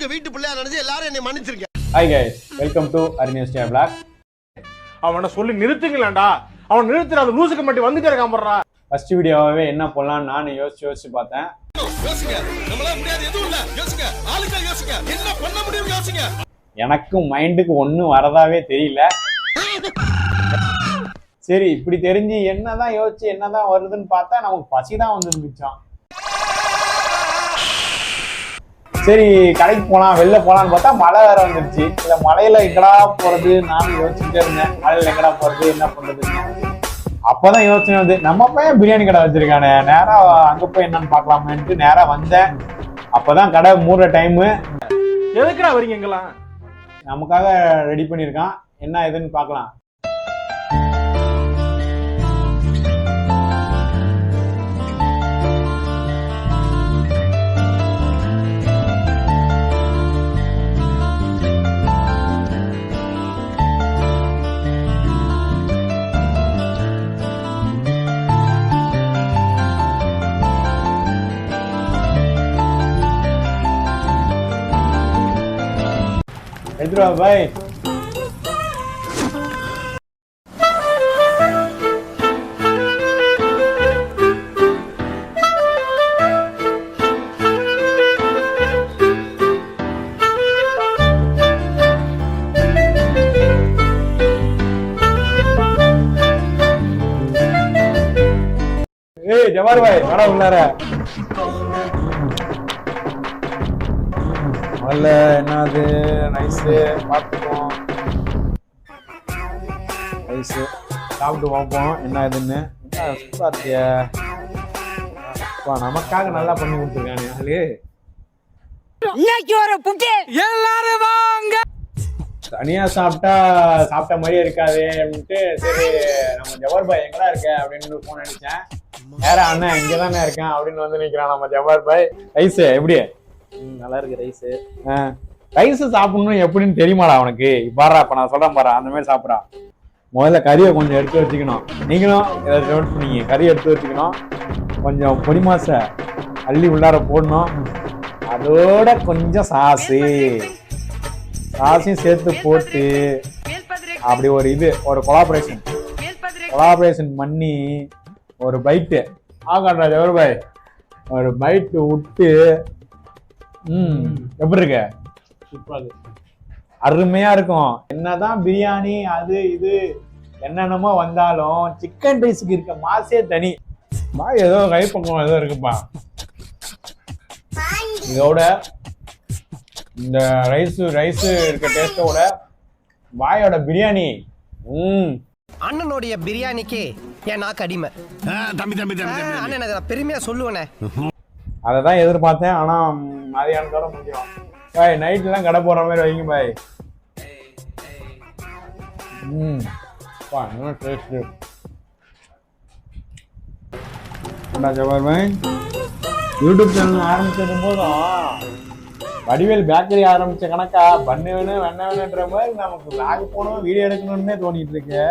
உங்க வீட்டு பிள்ளையா நினைச்சு எல்லாரும் என்னை மன்னிச்சிருங்க. ஹாய் கைஸ், வெல்கம் டு அரினியஸ்டியா பிளாக். அவனை சொல்லி நிறுத்துங்களேன்டா. அவன் நிறுத்துற அந்த லூசுக்கு மட்டும் வந்துட்டே இருக்கான் போடுறா. ஃபர்ஸ்ட் வீடியோவே என்ன போடலாம்னு நான் யோசிச்சு பார்த்தேன். எனக்கும் மைண்டுக்கு ஒன்றும் வரதாவே தெரியல. சரி, இப்படி தெரிஞ்சு என்னதான் யோசிச்சு என்னதான் வருதுன்னு பார்த்தா நமக்கு பசிதான் வந்துருந்துச்சான். சரி, கடைக்கு போலாம் வெளில போலான்னு பார்த்தா மழை வேற வந்துருச்சு. இல்ல மழையில எங்கடா போறது நானும் யோசிச்சுட்டே இருந்தேன். மழையில எங்கடா போறது என்ன பண்றதுன்னு அப்பதான் யோசனை வந்து நம்ம பையன் பிரியாணி கடை வச்சிருக்கானே, நேரா அங்க போய் என்னன்னு பாக்கலாமேன்ட்டு நேரா வந்தேன். அப்பதான் கடை மூடுற டைமு. எதுக்குடா வரீங்க எங்கெல்லாம்? நமக்காக ரெடி பண்ணிருக்கான், என்ன ஏதுன்னு பாக்கலாம். எடுத்துருவா பாய். ஏய் ஜவார் பாய், வர உள்ளார. முதல்ல என்னது நைஸு பார்த்துப்போம். நைஸு சாப்பிட்டு பார்ப்போம் என்ன இதுன்னு. என்ன சூப்பராக இருக்கிய, நமக்காக நல்லா பண்ணி கொடுத்துருக்கானே ஆளு. தனியா சாப்பிட்ட மாதிரியே இருக்காது அப்படின்ட்டு சரி நம்ம ஜவார் பாய் எங்கடா இருக்க அப்படின்னு போன் அடிச்சேன். வேற அண்ணன் இங்கே தானே இருக்கேன் அப்படின்னு வந்து நிற்கிறான் நம்ம ஜவார் பாய். ரைஸு எப்படி? நல்லா இருக்கு ரைஸு. ரைஸ் சாப்பிடணும் எப்படின்னு தெரியுமாடா உனக்கு? பாரா, இப்ப நான் சொல்றேன் பாரா, அந்த மாதிரி சாப்பிட்றா. முதல்ல கறியை கொஞ்சம் எடுத்து வச்சுக்கணும். நீங்களும் இதை நோட் பண்ணீங்க, கறி எடுத்து வச்சுக்கணும். கொஞ்சம் பொடி மாச அள்ளி உள்ளார போடணும். அதோட கொஞ்சம் சாஸையும் சேர்த்து போட்டு அப்படி ஒரு கொலாபரேஷன் பண்ணி ஒரு பைட்டு ஆகாண்டா ஜவர் பாய், ஒரு பைட்டு விட்டு எப்படி இருக்க? அருமையா இருக்கும். என்னதான் பிரியாணி அது இது என்னென்னமோ வந்தாலும் சிக்கன் ரைஸுக்கு இருக்க மாசே தனி. ஏதோ கைப்பக்கம் ஏதோ இருக்குப்பா. இதோட இந்த ரைஸ் இருக்க டேஸ்டோட வாயோட பிரியாணி. அண்ணனுடைய பிரியாணிக்கு ஏன் நாக்கு அடிமை. அண்ணன் பெருமையா சொல்லுவேனே. அதை தான் எதிர்பார்த்தேன். ஆனா மதியானத்தோட முடியும் பாய். நைட்லாம் கடை போற மாதிரி வைங்க பாய். டேஸ்ட் ஜவார் பாய். யூடியூப் சேனல் ஆரம்பிச்சதும் போதும் வடிவேல் பேக்கரி ஆரம்பிச்ச கணக்கா பண்ணு வேணும் வெண்ண வேணுன்ற மாதிரி நமக்கு பிளாக் போகணும் வீடியோ எடுக்கணும்னே தோணிட்டு இருக்கு.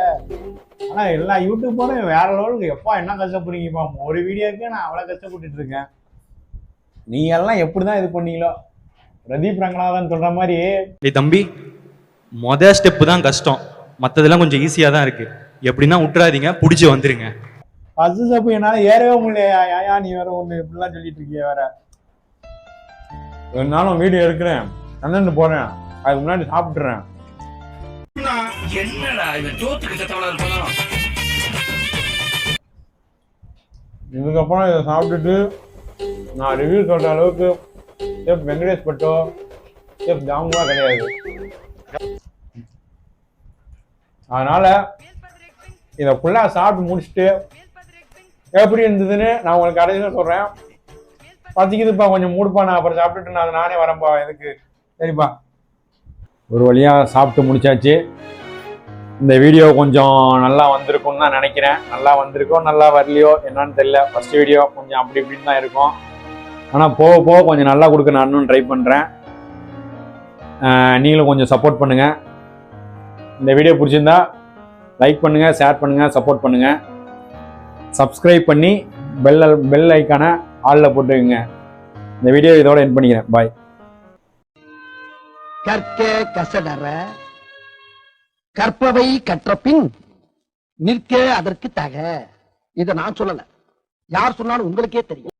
ஆனா எல்லா யூடியூப்பரும் வேற லெவலுக்கு எப்பா என்ன கஷ்டப்படுறீங்கப்பா. ஒரு வீடியோக்கு நான் அவ்வளவு கஷ்டப்பட்டுட்டு இருக்கேன். நீங்க எல்லாம் எப்படிதான் இது பண்ணீங்களோ. பிரதீப் ரங்கநாதன் சொல்ற மாதிரி தம்பி, மொதல் ஸ்டெப்பு தான் கஷ்டம், மற்றதெல்லாம் கொஞ்சம் ஈஸியா தான் இருக்கு. எப்படின்னா விட்டுறாதீங்க, பிடிச்சி வந்துருங்க. ஃபர்ஸ்ட் ஸ்டெப் என்னால ஏறவே முடியலையா? ஏயா நீ வேற ஒண்ணு இப்படிலாம் சொல்லிட்டு இருக்கிய வேற. நானும் வீடியோ எடுக்கிறேன், அண்ணன் போறேன், அதுக்கு முன்னாடி சாப்பிட்டுறேன். இதுக்கப்புறம் இதை சாப்பிட்டுட்டு நான் ரிவ்யூ சொல்ற அளவுக்கு செஃப் வெங்கடேஷ் பட்டோ செஃப் ஜாமுவா கிடையாது. அதனால இதை ஃபுல்லாக சாப்பிட்டு முடிச்சுட்டு எப்படி இருந்ததுன்னு நான் உங்களுக்கு கடைசியில் சொல்றேன். பசிக்குதுப்பா, கொஞ்சம் மூடுப்பா, நான் அப்புறம் சாப்பிட்டுட்டு நான் நானே வரேன்ப்பா எனக்கு. சரிப்பா, ஒரு வழியாக சாப்பிட்டு முடிச்சாச்சு. இந்த வீடியோ கொஞ்சம் நல்லா வந்திருக்கும்னு தான் நினைக்கிறேன். நல்லா வந்திருக்கோ நல்லா வரலையோ என்னன்னு தெரியல. ஃபர்ஸ்ட் வீடியோ கொஞ்சம் அப்படி இப்படின்னு தான் இருக்கும். ஆனால் போக போக கொஞ்சம் நல்லா கொடுக்க நான் இன்னும் ட்ரை பண்ணுறேன். நீங்களும் கொஞ்சம் சப்போர்ட் பண்ணுங்கள். இந்த வீடியோ பிடிச்சிருந்தா லைக் பண்ணுங்கள், ஷேர் பண்ணுங்கள், சப்போர்ட் பண்ணுங்கள். சப்ஸ்கிரைப் பண்ணி பெல் ஐக்கானை ஆலில் போட்டுக்கோங்க. இந்த வீடியோ இதோட எண்ட் பண்ணிக்கிறேன். பாய். கற்க கசடற கற்பவை கற்ற பின் நிற்க அதற்கு தக. இத நான் சொல்லல, யார் சொன்னாலும் உங்களுக்கே தெரியும்.